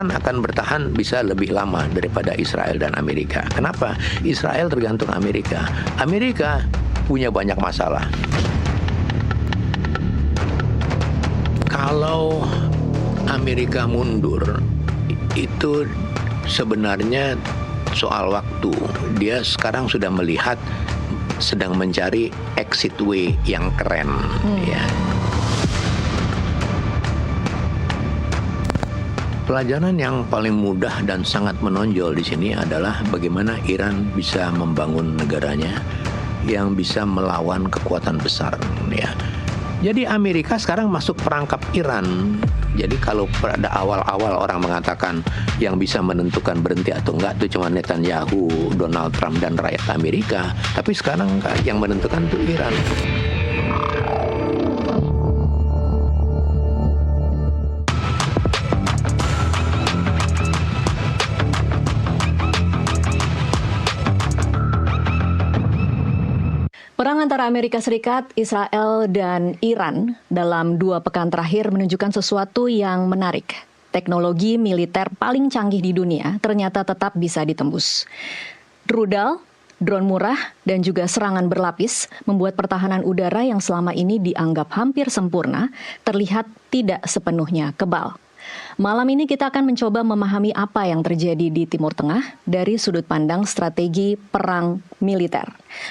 akan bertahan bisa lebih lama daripada Israel dan Amerika. Kenapa? Israel tergantung Amerika. Amerika punya banyak masalah. Kalau Amerika mundur, itu sebenarnya soal waktu. Dia sekarang sudah melihat, sedang mencari exit way yang keren, ya. Pelajaran yang paling mudah dan sangat menonjol di sini adalah bagaimana Iran bisa membangun negaranya yang bisa melawan kekuatan besar, ya. Jadi Amerika sekarang masuk perangkap Iran. Jadi kalau pada awal-awal orang mengatakan yang bisa menentukan berhenti atau enggak itu cuma Netanyahu, Donald Trump dan rakyat Amerika, tapi sekarang yang menentukan itu Iran. Perang antara Amerika Serikat, Israel, dan Iran dalam 2 pekan terakhir menunjukkan sesuatu yang menarik. Teknologi militer paling canggih di dunia ternyata tetap bisa ditembus. Rudal, drone murah, dan juga serangan berlapis membuat pertahanan udara yang selama ini dianggap hampir sempurna terlihat tidak sepenuhnya kebal. Malam ini kita akan mencoba memahami apa yang terjadi di Timur Tengah dari sudut pandang strategi perang militer.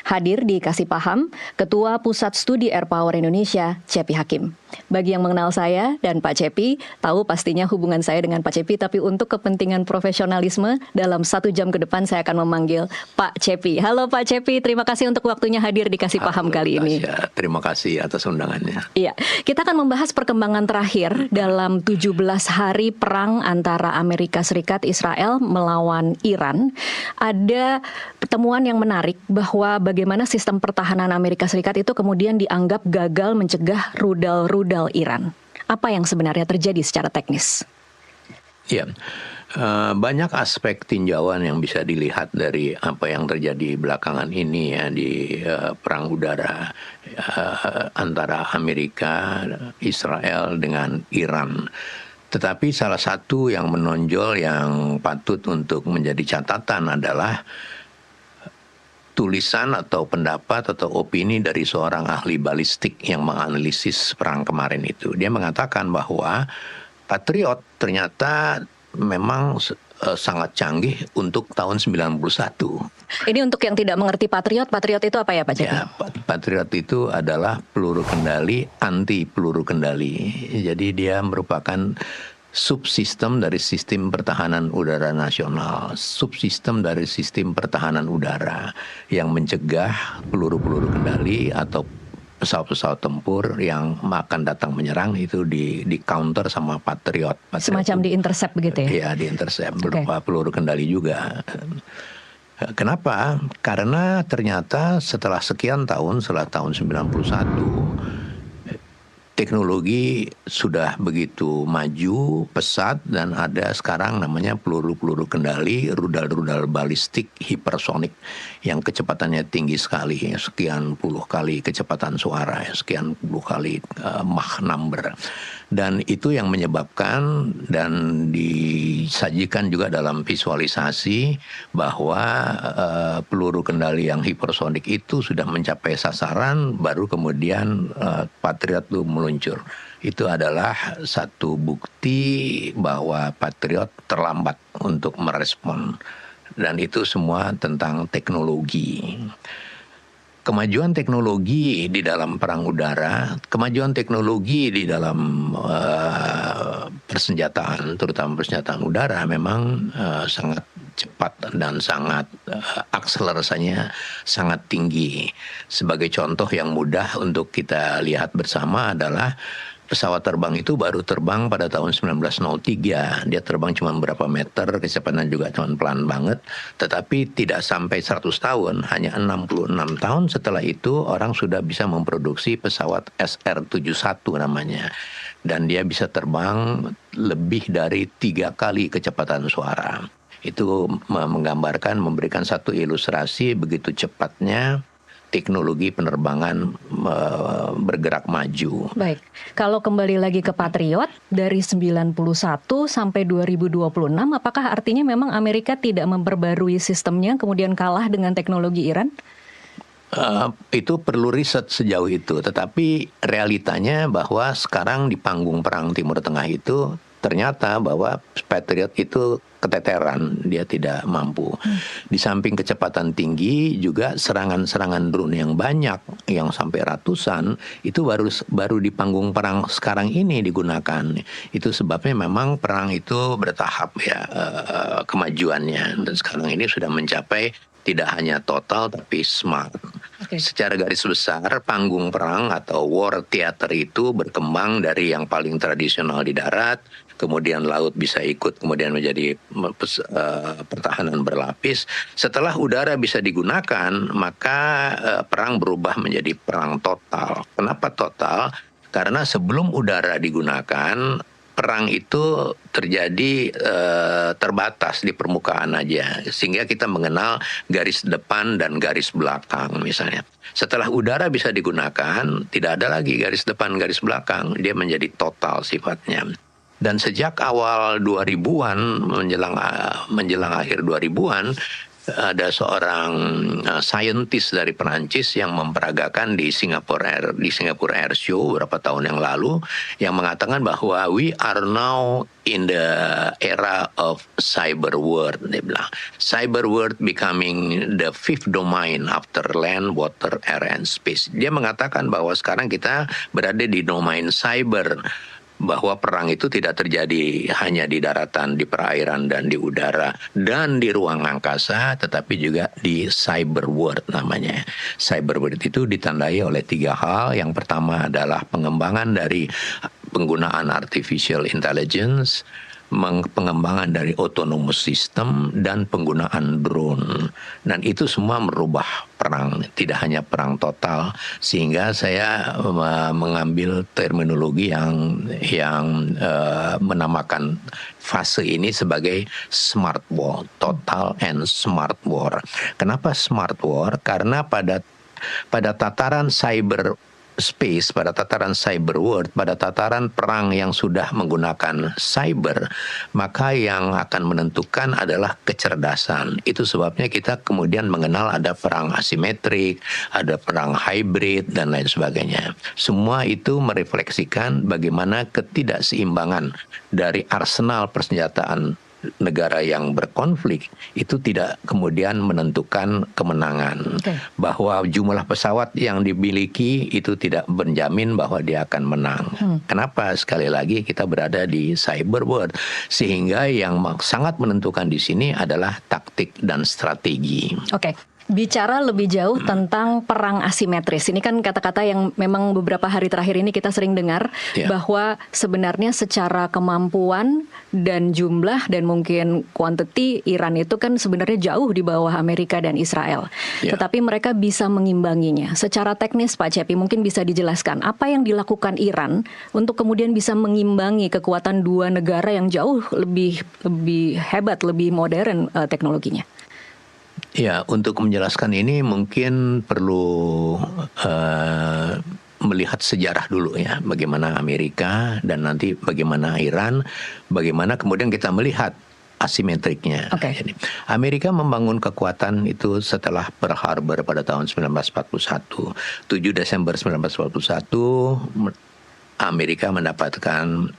Hadir di Kasih Paham, Ketua Pusat Studi Air Power Indonesia, Cepi Hakim. Bagi yang mengenal saya dan Pak Cepi, tahu pastinya hubungan saya dengan Pak Cepi, tapi untuk kepentingan profesionalisme, dalam 1 jam ke depan saya akan memanggil Pak Cepi. Halo Pak Cepi, terima kasih untuk waktunya hadir di Kasih Paham kali ini. Terima kasih atas undangannya. Iya, kita akan membahas perkembangan terakhir dalam 17 hari perang antara Amerika Serikat, Israel melawan Iran. Ada pertemuan yang menarik bahwa bagaimana sistem pertahanan Amerika Serikat itu kemudian dianggap gagal mencegah rudal-rudal Iran. Apa yang sebenarnya terjadi secara teknis? Ya, banyak aspek tinjauan yang bisa dilihat dari apa yang terjadi belakangan ini ya di perang udara antara Amerika, Israel dengan Iran. Tetapi salah satu yang menonjol yang patut untuk menjadi catatan adalah tulisan atau pendapat atau opini dari seorang ahli balistik yang menganalisis perang kemarin itu. Dia mengatakan bahwa Patriot ternyata memang sangat canggih untuk tahun 91. Ini untuk yang tidak mengerti Patriot itu apa ya Pak Cepi? Ya, Patriot itu adalah peluru kendali anti peluru kendali. Jadi dia merupakan subsistem dari sistem pertahanan udara nasional, subsistem dari sistem pertahanan udara yang mencegah peluru-peluru kendali atau pesawat-pesawat tempur yang akan datang menyerang itu di counter sama Patriot. Semacam di intercept begitu ya? Iya, di intercept berupa peluru kendali juga. Kenapa? Karena ternyata setelah sekian tahun, setelah tahun 91, teknologi sudah begitu maju, pesat, dan ada sekarang namanya peluru-peluru kendali, rudal-rudal balistik hipersonik yang kecepatannya tinggi sekali, sekian puluh kali kecepatan suara, sekian puluh kali Mach number. Dan itu yang menyebabkan dan disajikan juga dalam visualisasi bahwa peluru kendali yang hipersonik itu sudah mencapai sasaran, baru kemudian Patriot itu meluncur. Itu adalah satu bukti bahwa Patriot terlambat untuk merespon. Dan itu semua tentang teknologi. Kemajuan teknologi di dalam perang udara, kemajuan teknologi di dalam persenjataan, terutama persenjataan udara memang sangat cepat dan sangat akselerasinya sangat tinggi. Sebagai contoh yang mudah untuk kita lihat bersama adalah pesawat terbang itu baru terbang pada tahun 1903. Dia terbang cuma berapa meter, kecepatannya juga cuma pelan banget. Tetapi tidak sampai 100 tahun, hanya 66 tahun setelah itu orang sudah bisa memproduksi pesawat SR-71 namanya. Dan dia bisa terbang lebih dari 3 kali kecepatan suara. Itu menggambarkan, memberikan satu ilustrasi begitu cepatnya teknologi penerbangan bergerak maju. Baik, kalau kembali lagi ke Patriot dari 91 sampai 2026, apakah artinya memang Amerika tidak memperbarui sistemnya kemudian kalah dengan teknologi Iran? Itu perlu riset sejauh itu, tetapi realitanya bahwa sekarang di panggung perang Timur Tengah itu ternyata bahwa Patriot itu keteteran, dia tidak mampu. Di samping kecepatan tinggi juga serangan-serangan drone yang banyak, yang sampai ratusan, itu baru di panggung perang sekarang ini digunakan. Itu sebabnya memang perang itu bertahap ya kemajuannya, dan sekarang ini sudah mencapai tidak hanya total tapi smart. Secara garis besar panggung perang atau war theater itu berkembang dari yang paling tradisional di darat, kemudian laut bisa ikut, kemudian menjadi pertahanan berlapis. Setelah udara bisa digunakan, maka perang berubah menjadi perang total. Kenapa total? Karena sebelum udara digunakan, perang itu terjadi terbatas di permukaan aja, sehingga kita mengenal garis depan dan garis belakang misalnya. Setelah udara bisa digunakan, tidak ada lagi garis depan, garis belakang, dia menjadi total sifatnya. Dan sejak awal 2000-an menjelang akhir 2000-an, ada seorang saintis dari Perancis yang memperagakan di Singapore Air Show beberapa tahun yang lalu, yang mengatakan bahwa we are now in the era of cyber world. Dia bilang cyber world becoming the fifth domain after land, water, air, and space. Dia mengatakan bahwa sekarang kita berada di domain cyber, bahwa perang itu tidak terjadi hanya di daratan, di perairan, dan di udara, dan di ruang angkasa, tetapi juga di cyber world namanya. Cyber world itu ditandai oleh 3 hal. Yang pertama adalah pengembangan dari penggunaan artificial intelligence, pengembangan dari autonomous system, dan penggunaan drone. Dan itu semua merubah perang, tidak hanya perang total, sehingga saya mengambil terminologi yang menamakan fase ini sebagai smart war, total and smart war. Kenapa smart war? Karena pada tataran cyber space, pada tataran cyber world, pada tataran perang yang sudah menggunakan cyber, maka yang akan menentukan adalah kecerdasan. Itu sebabnya kita kemudian mengenal ada perang asimetrik, ada perang hybrid, dan lain sebagainya. Semua itu merefleksikan bagaimana ketidakseimbangan dari arsenal persenjataan negara yang berkonflik itu tidak kemudian menentukan kemenangan. Bahwa jumlah pesawat yang dimiliki itu tidak menjamin bahwa dia akan menang. Kenapa? Sekali lagi kita berada di cyber world, sehingga yang sangat menentukan di sini adalah taktik dan strategi. Bicara lebih jauh tentang perang asimetris. Ini kan kata-kata yang memang beberapa hari terakhir ini kita sering dengar, bahwa sebenarnya secara kemampuan dan jumlah dan mungkin quantity, Iran itu kan sebenarnya jauh di bawah Amerika dan Israel. Tetapi mereka bisa mengimbanginya. Secara teknis Pak Cepi mungkin bisa dijelaskan apa yang dilakukan Iran untuk kemudian bisa mengimbangi kekuatan dua negara yang jauh lebih hebat, lebih modern teknologinya. Ya, untuk menjelaskan ini mungkin perlu melihat sejarah dulu ya, bagaimana Amerika dan nanti bagaimana Iran, bagaimana kemudian kita melihat asimetriknya. Jadi, Amerika membangun kekuatan itu setelah Pearl Harbor pada tahun 1941. 7 Desember 1941 Amerika mendapatkan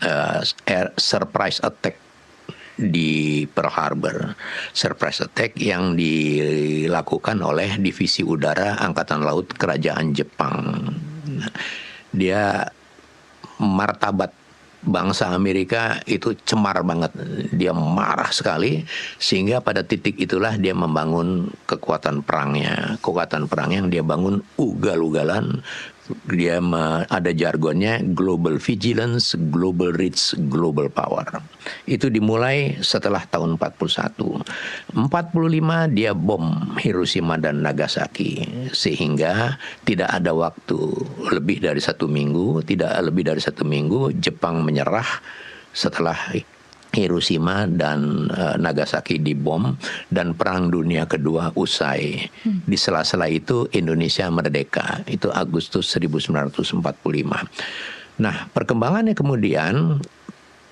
surprise attack di Pearl Harbor. Surprise attack yang dilakukan oleh Divisi Udara Angkatan Laut Kerajaan Jepang. Dia martabat bangsa Amerika itu cemar banget. Dia marah sekali, sehingga pada titik itulah dia membangun kekuatan perangnya. Kekuatan perang yang dia bangun ugal-ugalan. Dia ada jargonnya global vigilance, global reach, global power. Itu dimulai setelah tahun 41. 45 dia bom Hiroshima dan Nagasaki, sehingga tidak ada waktu lebih dari 1 minggu, Jepang menyerah setelah Hiroshima dan Nagasaki dibom dan Perang Dunia Kedua usai. Di sela-sela itu Indonesia merdeka. Itu Agustus 1945. Nah, perkembangannya kemudian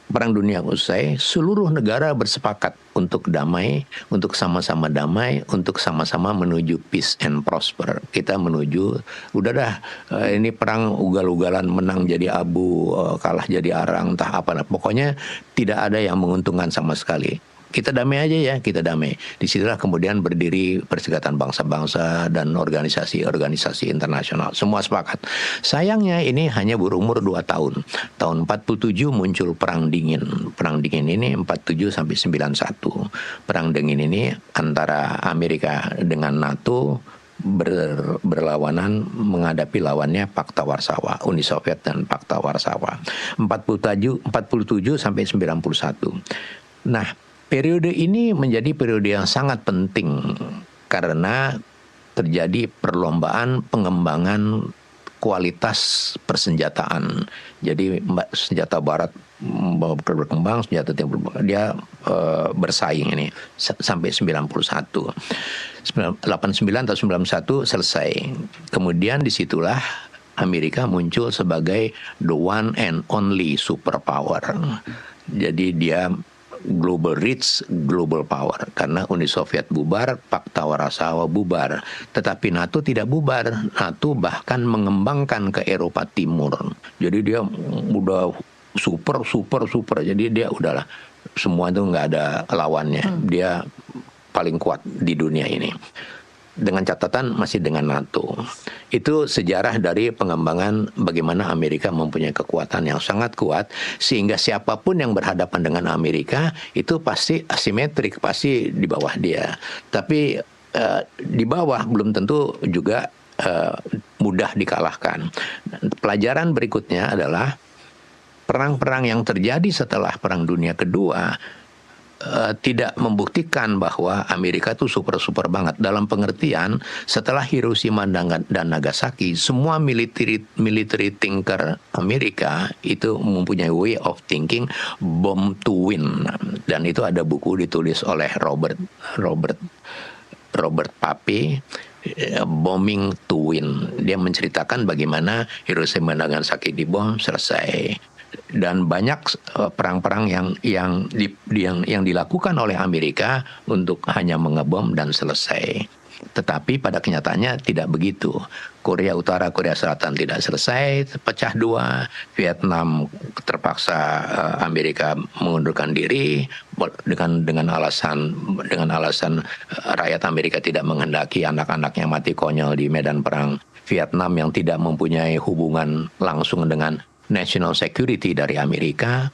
Perang Dunia usai, seluruh negara bersepakat untuk damai, untuk sama-sama damai, untuk sama-sama menuju peace and prosper. Kita menuju, udah dah, ini perang ugal-ugalan, menang jadi abu, kalah jadi arang, entah apa. Nah, pokoknya tidak ada yang menguntungkan sama sekali. Kita damai aja ya, kita damai. Disitulah kemudian berdiri Perserikatan Bangsa-Bangsa dan organisasi-organisasi internasional. Semua sepakat. Sayangnya ini hanya berumur 2 tahun. Tahun 47 muncul Perang Dingin. Perang Dingin ini 47 sampai 91. Perang Dingin ini antara Amerika dengan NATO berlawanan menghadapi lawannya Pakta Warsawa, Uni Soviet dan Pakta Warsawa. 47 sampai 91. Nah, periode ini menjadi periode yang sangat penting karena terjadi perlombaan pengembangan kualitas persenjataan. Jadi senjata barat berkembang, senjata timur dia bersaing ini sampai 91. 89 atau 91 selesai. Kemudian disitulah Amerika muncul sebagai the one and only superpower. Jadi dia global reach, global power. Karena Uni Soviet bubar, Pakta Warsawa bubar. Tetapi NATO tidak bubar. NATO bahkan mengembangkan ke Eropa Timur. Jadi dia udah super. Jadi dia udahlah, semua itu nggak ada lawannya. Dia paling kuat di dunia ini. Dengan catatan masih dengan NATO. Itu sejarah dari pengembangan bagaimana Amerika mempunyai kekuatan yang sangat kuat, sehingga siapapun yang berhadapan dengan Amerika itu pasti asimetrik, pasti di bawah dia. Tapi di bawah belum tentu juga mudah dikalahkan. Pelajaran berikutnya adalah perang-perang yang terjadi setelah Perang Dunia Kedua tidak membuktikan bahwa Amerika itu super banget. Dalam pengertian setelah Hiroshima dan Nagasaki, semua military thinker Amerika itu mempunyai way of thinking bomb to win. Dan itu ada buku ditulis oleh Robert Pape, Bombing to Win. Dia menceritakan bagaimana Hiroshima dan Nagasaki dibom, selesai. Dan banyak perang-perang yang dilakukan oleh Amerika untuk hanya mengebom dan selesai. Tetapi pada kenyataannya tidak begitu. Korea Utara, Korea Selatan tidak selesai, pecah dua. Vietnam terpaksa Amerika mengundurkan diri dengan alasan rakyat Amerika tidak menghendaki anak-anaknya mati konyol di medan perang. Vietnam yang tidak mempunyai hubungan langsung dengan national security dari Amerika.